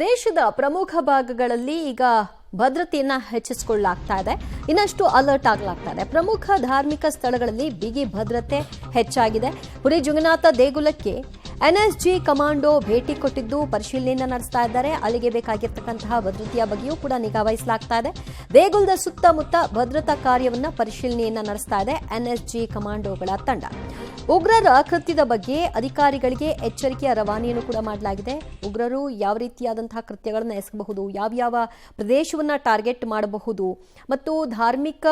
ದೇಶದ ಪ್ರಮುಖ ಭಾಗಗಳಲ್ಲಿ ಈಗ ಭದ್ರತೆಯನ್ನ ಹೆಚ್ಚಿಸಿಕೊಳ್ಳಲಾಗ್ತಾ ಇದೆ. ಇನ್ನಷ್ಟು ಅಲರ್ಟ್ ಆಗಲಾಗ್ತಾ ಇದೆ. ಪ್ರಮುಖ ಧಾರ್ಮಿಕ ಸ್ಥಳಗಳಲ್ಲಿ ಬಿಗಿ ಭದ್ರತೆ ಹೆಚ್ಚಾಗಿದೆ. ಪುರಿ ಜಗನ್ನಾಥ ದೇಗುಲಕ್ಕೆ ಎನ್ಎಸ್ಜಿ ಕಮಾಂಡೋ ಭೇಟಿ ಕೊಟ್ಟಿದ್ದು ಪರಿಶೀಲನೆಯನ್ನ ನಡೆಸ್ತಾ ಇದ್ದಾರೆ. ಅಲ್ಲಿಗೆ ಬೇಕಾಗಿರ್ತಕ್ಕಂತಹ ಭದ್ರತೆಯ ಬಗ್ಗೆಯೂ ಕೂಡ ನಿಗಾ ವಹಿಸಲಾಗ್ತಾ ಇದೆ. ದೇಗುಲದ ಸುತ್ತಮುತ್ತ ಭದ್ರತಾ ಕಾರ್ಯವನ್ನ ಪರಿಶೀಲನೆಯನ್ನ ನಡೆಸ್ತಾ ಇದೆ ಎನ್ಎಸ್ಜಿ ಕಮಾಂಡೋಗಳ ತಂಡ. ಉಗ್ರರ ಕೃತ್ಯದ ಬಗ್ಗೆ ಅಧಿಕಾರಿಗಳಿಗೆ ಎಚ್ಚರಿಕೆಯ ರವಾನೆಯನ್ನು ಕೂಡ ಮಾಡಲಾಗಿದೆ. ಉಗ್ರರು ಯಾವ ರೀತಿಯಾದಂತಹ ಕೃತ್ಯಗಳನ್ನು ಎಸಗಬಹುದು, ಯಾವ್ಯಾವ ಪ್ರದೇಶವನ್ನ ಟಾರ್ಗೆಟ್ ಮಾಡಬಹುದು ಮತ್ತು ಧಾರ್ಮಿಕ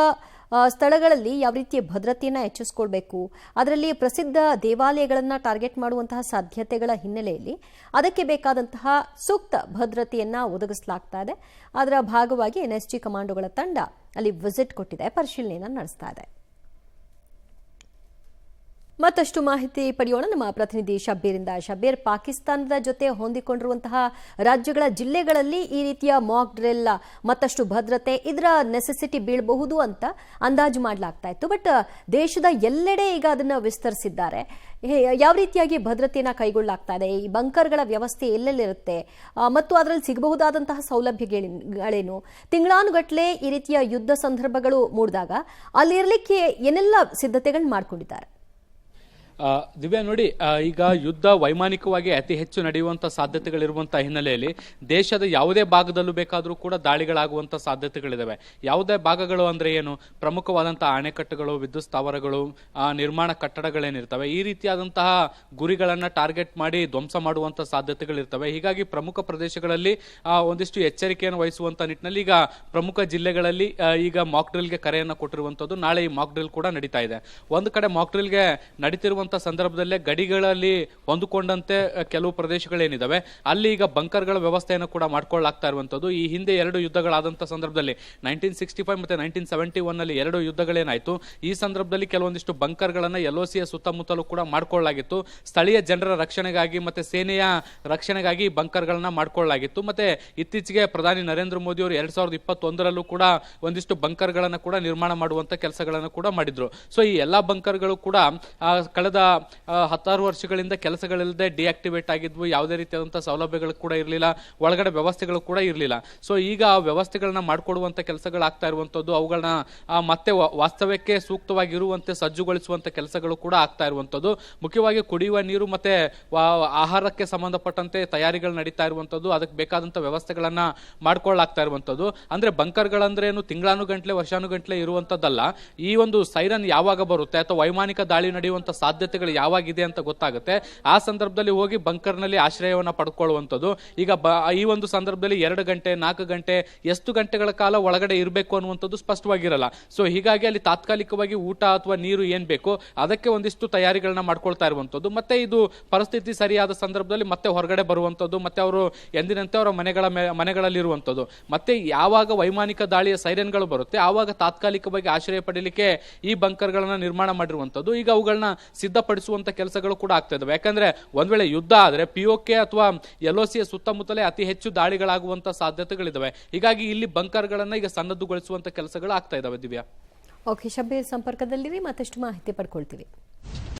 ಸ್ಥಳಗಳಲ್ಲಿ ಯಾವ ರೀತಿಯ ಭದ್ರತೆಯನ್ನು ಹೆಚ್ಚಿಸಿಕೊಳ್ಬೇಕು, ಅದರಲ್ಲಿ ಪ್ರಸಿದ್ಧ ದೇವಾಲಯಗಳನ್ನು ಟಾರ್ಗೆಟ್ ಮಾಡುವಂತಹ ಸಾಧ್ಯತೆಗಳ ಹಿನ್ನೆಲೆಯಲ್ಲಿ ಅದಕ್ಕೆ ಬೇಕಾದಂತಹ ಸೂಕ್ತ ಭದ್ರತೆಯನ್ನು ಒದಗಿಸಲಾಗ್ತಾ ಇದೆ. ಅದರ ಭಾಗವಾಗಿ ಎನ್ಎಸ್ಜಿ ಕಮಾಂಡೋಗಳ ತಂಡ ಅಲ್ಲಿ ವಿಸಿಟ್ ಕೊಟ್ಟಿದೆ, ಪರಿಶೀಲನೆಯನ್ನು ನಡೆಸ್ತಾ ಇದೆ. ಮತ್ತಷ್ಟು ಮಾಹಿತಿ ಪಡೆಯೋಣ ನಮ್ಮ ಪ್ರತಿನಿಧಿ ಶಬ್ಬೀರಿಂದ. ಶಬ್ಬೀರ್, ಪಾಕಿಸ್ತಾನದ ಜೊತೆ ಹೊಂದಿಕೊಂಡಿರುವಂತಹ ರಾಜ್ಯಗಳ ಜಿಲ್ಲೆಗಳಲ್ಲಿ ಈ ರೀತಿಯ ಮಾಕ್ ಡ್ರಿಲ್ ಮತ್ತಷ್ಟು ಭದ್ರತೆ ಇದರ ನೆಸೆಸಿಟಿ ಬೀಳಬಹುದು ಅಂತ ಅಂದಾಜು ಮಾಡಲಾಗ್ತಾ ಇತ್ತು. ಬಟ್ ದೇಶದ ಎಲ್ಲೆಡೆ ಈಗ ಅದನ್ನ ವಿಸ್ತರಿಸಿದ್ದಾರೆ. ಯಾವ ರೀತಿಯಾಗಿ ಭದ್ರತೆಯನ್ನ ಕೈಗೊಳ್ಳಲಾಗ್ತಾ ಇದೆ? ಈ ಬಂಕರ್ಗಳ ವ್ಯವಸ್ಥೆ ಎಲ್ಲೆಲ್ಲಿರುತ್ತೆ ಮತ್ತು ಅದರಲ್ಲಿ ಸಿಗಬಹುದಾದಂತಹ ಸೌಲಭ್ಯಗಳೇನು? ತಿಂಗಳಾನುಗಟ್ಟಲೆ ಈ ರೀತಿಯ ಯುದ್ಧ ಸಂದರ್ಭಗಳು ಮೂಡಿದಾಗ ಅಲ್ಲಿರ್ಲಿಕ್ಕೆ ಏನೆಲ್ಲ ಸಿದ್ಧತೆಗಳನ್ನ ಮಾಡ್ಕೊಂಡಿದ್ದಾರೆ? ದಿವ್ಯಾ, ನೋಡಿ, ಈಗ ಯುದ್ಧ ವೈಮಾನಿಕವಾಗಿ ಅತಿ ಹೆಚ್ಚು ನಡೆಯುವಂಥ ಸಾಧ್ಯತೆಗಳಿರುವಂಥ ಹಿನ್ನೆಲೆಯಲ್ಲಿ ದೇಶದ ಯಾವುದೇ ಭಾಗದಲ್ಲೂ ಬೇಕಾದರೂ ಕೂಡ ದಾಳಿಗಳಾಗುವಂಥ ಸಾಧ್ಯತೆಗಳಿದ್ದಾವೆ. ಯಾವುದೇ ಭಾಗಗಳು ಅಂದರೆ ಏನು? ಪ್ರಮುಖವಾದಂಥ ಅಣೆಕಟ್ಟುಗಳು, ವಿದ್ಯುತ್ ಸ್ಥಾವರಗಳು, ನಿರ್ಮಾಣ ಕಟ್ಟಡಗಳೇನಿರ್ತವೆ, ಈ ರೀತಿಯಾದಂತಹ ಗುರಿಗಳನ್ನು ಟಾರ್ಗೆಟ್ ಮಾಡಿ ಧ್ವಂಸ ಮಾಡುವಂಥ ಸಾಧ್ಯತೆಗಳಿರ್ತವೆ. ಹೀಗಾಗಿ ಪ್ರಮುಖ ಪ್ರದೇಶಗಳಲ್ಲಿ ಒಂದಿಷ್ಟು ಎಚ್ಚರಿಕೆಯನ್ನು ವಹಿಸುವಂಥ ನಿಟ್ಟಿನಲ್ಲಿ ಈಗ ಪ್ರಮುಖ ಜಿಲ್ಲೆಗಳಲ್ಲಿ ಈಗ ಮಾಕ್ ಡ್ರಿಲ್ಗೆ ಕರೆಯನ್ನು ಕೊಟ್ಟಿರುವಂಥದ್ದು. ನಾಳೆ ಈ ಮಾಕ್ ಡ್ರಿಲ್ ಕೂಡ ನಡೀತಾ ಇದೆ. ಒಂದು ಕಡೆ ಮಾಕ್ ಡ್ರಿಲ್ಗೆ ನಡೀತಿರುವಂಥ ಸಂದರ್ಭದಲ್ಲೇ ಗಡಿಗಳಲ್ಲಿ ಹೊಂದಿಕೊಂಡಂತೆ ಕೆಲವು ಪ್ರದೇಶಗಳೇನಿದಾವೆ ಅಲ್ಲಿ ಈಗ ಬಂಕರ್ಗಳ ವ್ಯವಸ್ಥೆಯನ್ನು ಕೂಡ ಮಾಡ್ಕೊಳ್ಳಾಗ್ತಾ ಇರುವಂತದ್ದು. ಈ ಹಿಂದೆ ಎರಡು ಯುದ್ಧಗಳಾದಂಥ ಸಂದರ್ಭದಲ್ಲಿ 1965 ಮತ್ತೆ 1971 ನಲ್ಲಿ ಎರಡು ಯುದ್ಧಗಳೇನಾಯ್ತು. ಈ ಸಂದರ್ಭದಲ್ಲಿ ಕೆಲವೊಂದಿಷ್ಟು ಬಂಕರ್ಗಳನ್ನ LOCಯ ಸುತ್ತಮುತ್ತಲೂ ಕೂಡ ಮಾಡ್ಕೊಳ್ಳಲಾಗಿತ್ತು. ಸ್ಥಳೀಯ ಜನರ ರಕ್ಷಣೆಗಾಗಿ ಮತ್ತೆ ಸೇನೆಯ ರಕ್ಷಣೆಗಾಗಿ ಬಂಕರ್ಗಳನ್ನ ಮಾಡ್ಕೊಳ್ಳಲಾಗಿತ್ತು. ಮತ್ತೆ ಇತ್ತೀಚೆಗೆ ಪ್ರಧಾನಿ ನರೇಂದ್ರ ಮೋದಿ ಅವರು 2021ರಲ್ಲೂ ಕೂಡ ಒಂದಿಷ್ಟು ಬಂಕರ್ಗಳನ್ನ ಕೂಡ ನಿರ್ಮಾಣ ಮಾಡುವಂತ ಕೆಲಸಗಳನ್ನು ಕೂಡ ಮಾಡಿದ್ರು. ಸೊ ಈ ಎಲ್ಲಾ ಬಂಕರ್ಗಳು ಕೂಡ ಕಳೆದ 16 ವರ್ಷಗಳಿಂದ ಕೆಲಸಗಳಿಲ್ಲದೆ ಡಿಆಕ್ಟಿವೇಟ್ ಆಗಿದ್ವು. ಯಾವುದೇ ರೀತಿಯಾದಂತಹ ಸೌಲಭ್ಯಗಳು ಕೂಡ ಇರಲಿಲ್ಲ, ಒಳಗಡೆ ವ್ಯವಸ್ಥೆಗಳು ಕೂಡ ಇರಲಿಲ್ಲ. ಸೊ ಈಗ ಆ ವ್ಯವಸ್ಥೆಗಳನ್ನ ಮಾಡಿಕೊಡುವಂತ ಕೆಲಸಗಳಾಗ್ತಾ ಇರುವಂತದ್ದು, ಅವುಗಳನ್ನ ಮತ್ತೆ ವಾಸ್ತವ್ಯಕ್ಕೆ ಸೂಕ್ತವಾಗಿರುವಂತೆ ಸಜ್ಜುಗೊಳಿಸುವಂತ ಕೆಲಸಗಳು ಕೂಡ ಆಗ್ತಾ ಇರುವಂತದ್ದು. ಮುಖ್ಯವಾಗಿ ಕುಡಿಯುವ ನೀರು ಮತ್ತೆ ಆಹಾರಕ್ಕೆ ಸಂಬಂಧಪಟ್ಟಂತೆ ತಯಾರಿಗಳು ನಡೀತಾ ಇರುವಂತದ್ದು, ಅದಕ್ಕೆ ಬೇಕಾದಂತ ವ್ಯವಸ್ಥೆಗಳನ್ನ ಮಾಡ್ಕೊಳ್ಳಾಗ್ತಾ ಇರುವಂತದ್ದು. ಅಂದ್ರೆ ಬಂಕರ್ಗಳಂದ್ರೆ ಏನು ತಿಂಗಳಾನುಗಂಟ್ಲೆ ವರ್ಷಾನುಗಂಟ್ಲೆ ಇರುವಂತದ್ದಲ್ಲ. ಈ ಒಂದು ಸೈರನ್ ಯಾವಾಗ ಬರುತ್ತೆ ಅಥವಾ ವೈಮಾನಿಕ ದಾಳಿ ನಡೆಯುವಂತ ಸಾಧ್ಯತೆಗಳು ಯಾವಾಗಿದೆ ಅಂತ ಗೊತ್ತಾಗುತ್ತೆ. ಆ ಸಂದರ್ಭದಲ್ಲಿ ಹೋಗಿ ಬಂಕರ್ನಲ್ಲಿ ಆಶ್ರಯವನ್ನ ಪಡ್ಕೊಳ್ಳುವಂಥದ್ದು. ಈಗ ಈ ಒಂದು ಸಂದರ್ಭದಲ್ಲಿ 2 ಗಂಟೆ 4 ಗಂಟೆ ಎಷ್ಟು ಗಂಟೆಗಳ ಕಾಲ ಒಳಗಡೆ ಇರಬೇಕು ಅನ್ನುವಂಥದ್ದು ಸ್ಪಷ್ಟವಾಗಿರಲ್ಲ. ಸೊ ಹೀಗಾಗಿ ಅಲ್ಲಿ ತಾತ್ಕಾಲಿಕವಾಗಿ ಊಟ ಅಥವಾ ನೀರು ಏನ್ ಬೇಕು ಅದಕ್ಕೆ ಒಂದಿಷ್ಟು ತಯಾರಿಗಳನ್ನ ಮಾಡ್ಕೊಳ್ತಾ ಇರುವಂಥದ್ದು. ಮತ್ತೆ ಇದು ಪರಿಸ್ಥಿತಿ ಸರಿಯಾದ ಸಂದರ್ಭದಲ್ಲಿ ಮತ್ತೆ ಹೊರಗಡೆ ಬರುವಂಥದ್ದು, ಮತ್ತೆ ಅವರು ಎಂದಿನಂತೆ ಅವರ ಮನೆಗಳಲ್ಲಿ ಇರುವಂಥದ್ದು. ಮತ್ತೆ ಯಾವಾಗ ವೈಮಾನಿಕ ದಾಳಿಯ ಸೈರನ್ಗಳು ಬರುತ್ತೆ ಆವಾಗ ತಾತ್ಕಾಲಿಕವಾಗಿ ಆಶ್ರಯ ಪಡೀಲಿಕ್ಕೆ ಈ ಬಂಕರ್ಗಳನ್ನ ನಿರ್ಮಾಣ ಮಾಡಿರುವಂಥದ್ದು. ಈಗ ಅವುಗಳನ್ನ ಸಿದ್ಧಪಡಿಸುವಂತ ಕೆಲಸಗಳು ಕೂಡ ಆಗ್ತಾ ಇದಾವೆ. ಯಾಕಂದ್ರೆ ಒಂದ್ ವೇಳೆ ಯುದ್ಧ ಆದ್ರೆ POK ಅಥವಾ LOCಯ ಸುತ್ತಮುತ್ತಲೇ ಅತಿ ಹೆಚ್ಚು ದಾಳಿಗಳಾಗುವಂತ ಸಾಧ್ಯತೆಗಳಿದಾವೆ. ಹೀಗಾಗಿ ಇಲ್ಲಿ ಬಂಕರ್ಗಳನ್ನ ಈಗ ಸನ್ನದ್ಧಗೊಳಿಸುವಂತ ಕೆಲಸಗಳು ಆಗ್ತಾ ಇದಾವೆ. ದಿವ್ಯಾ, ಓಕೆ ಶಬ್ಬೀರ್, ಸಂಪರ್ಕದಲ್ಲಿರಿ, ಮತ್ತಷ್ಟು ಮಾಹಿತಿ ಪಡ್ಕೊಳ್ತೀವಿ.